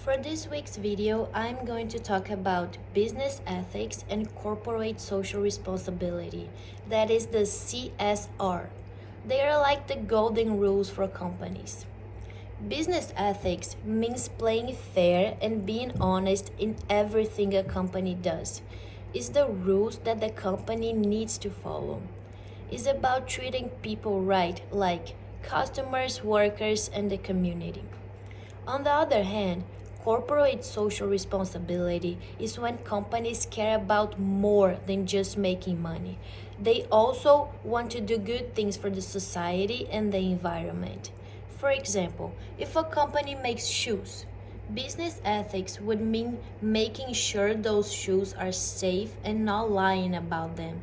For this week's video, I'm going to talk about business ethics and corporate social responsibility, that is the CSR. They are like the golden rules for companies. Business ethics means playing fair and being honest in everything a company does. It's the rules that the company needs to follow. It's about treating people right, like customers, workers, and the community. On the other hand, corporate social responsibility is when companies care about more than just making money. They also want to do good things for the society and the environment. For example, if a company makes shoes, business ethics would mean making sure those shoes are safe and not lying about them.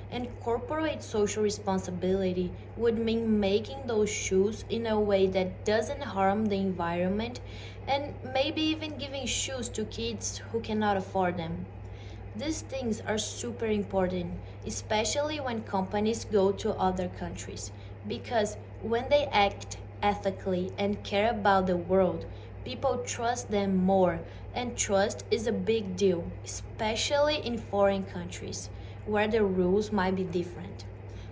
And corporate social responsibility would mean making those shoes in a way that doesn't harm the environment and maybe even giving shoes to kids who cannot afford them. These things are super important, especially when companies go to other countries, because when they act ethically and care about the world, people trust them more, and trust is a big deal, especially in foreign countries where the rules might be different.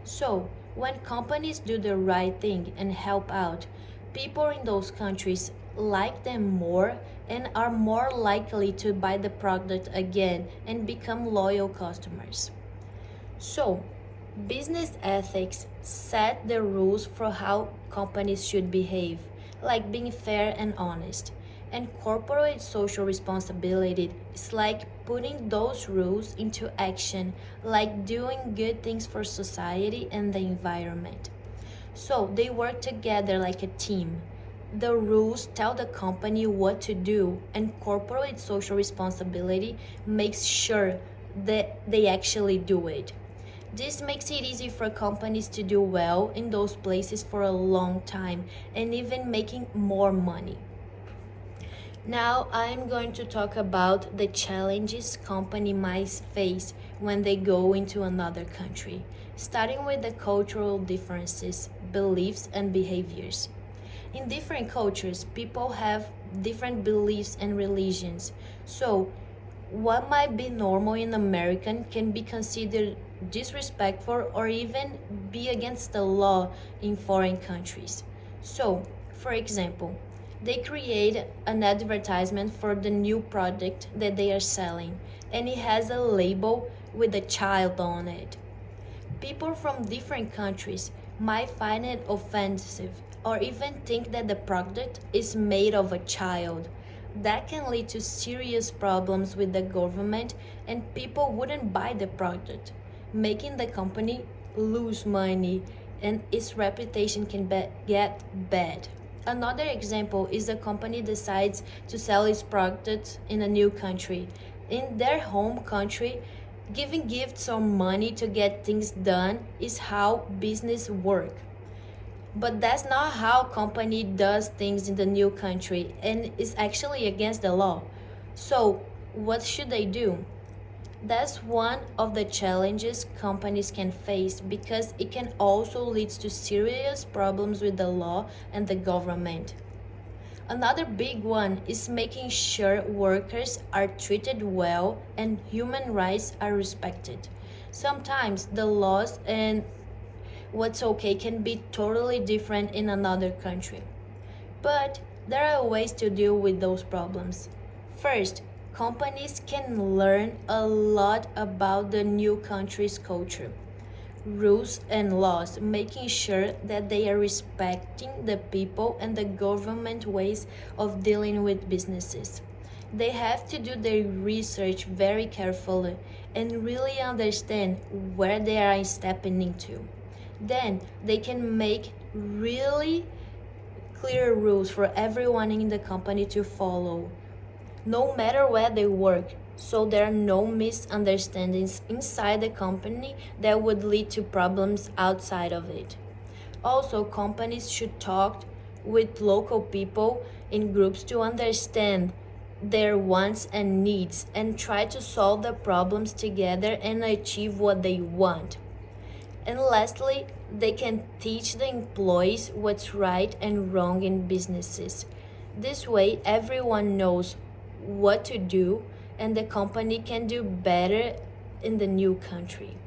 So, when companies do the right thing and help out, people in those countries like them more and are more likely to buy the product again and become loyal customers. So, business ethics set the rules for how companies should behave, like being fair and honest. And corporate social responsibility is like putting those rules into action, like doing good things for society and the environment. So they work together like a team. The rules tell the company what to do, and corporate social responsibility makes sure that they actually do it. This makes it easy for companies to do well in those places for a long time and even making more money. Now I'm going to talk about the challenges company might face when they go into another country, starting with the cultural differences, beliefs, and behaviors. In different cultures, people have different beliefs and religions. So, what might be normal in American can be considered disrespectful or even be against the law in foreign countries. So, for example, they create an advertisement for the new product that they are selling, and it has a label with a child on it. People from different countries might find it offensive or even think that the product is made of a child. That can lead to serious problems with the government, and people wouldn't buy the product, making the company lose money and its reputation can get bad. Another example is a company decides to sell its products in a new country. In their home country, giving gifts or money to get things done is how business work. But that's not how company does things in the new country and is actually against the law. So, what should they do? That's one of the challenges companies can face because it can also lead to serious problems with the law and the government. Another big one is making sure workers are treated well and human rights are respected. Sometimes the laws and what's okay can be totally different in another country. But there are ways to deal with those problems. First, companies can learn a lot about the new country's culture, rules, and laws, making sure that they are respecting the people and the government ways of dealing with businesses. They have to do their research very carefully and really understand where they are stepping into. Then they can make really clear rules for everyone in the company to follow, no matter where they work, so there are no misunderstandings inside the company that would lead to problems outside of it. Also, companies should talk with local people in groups to understand their wants and needs and try to solve the problems together and achieve what they want. And lastly, they can teach the employees what's right and wrong in businesses. This way, everyone knows what to do and the company can do better in the new country.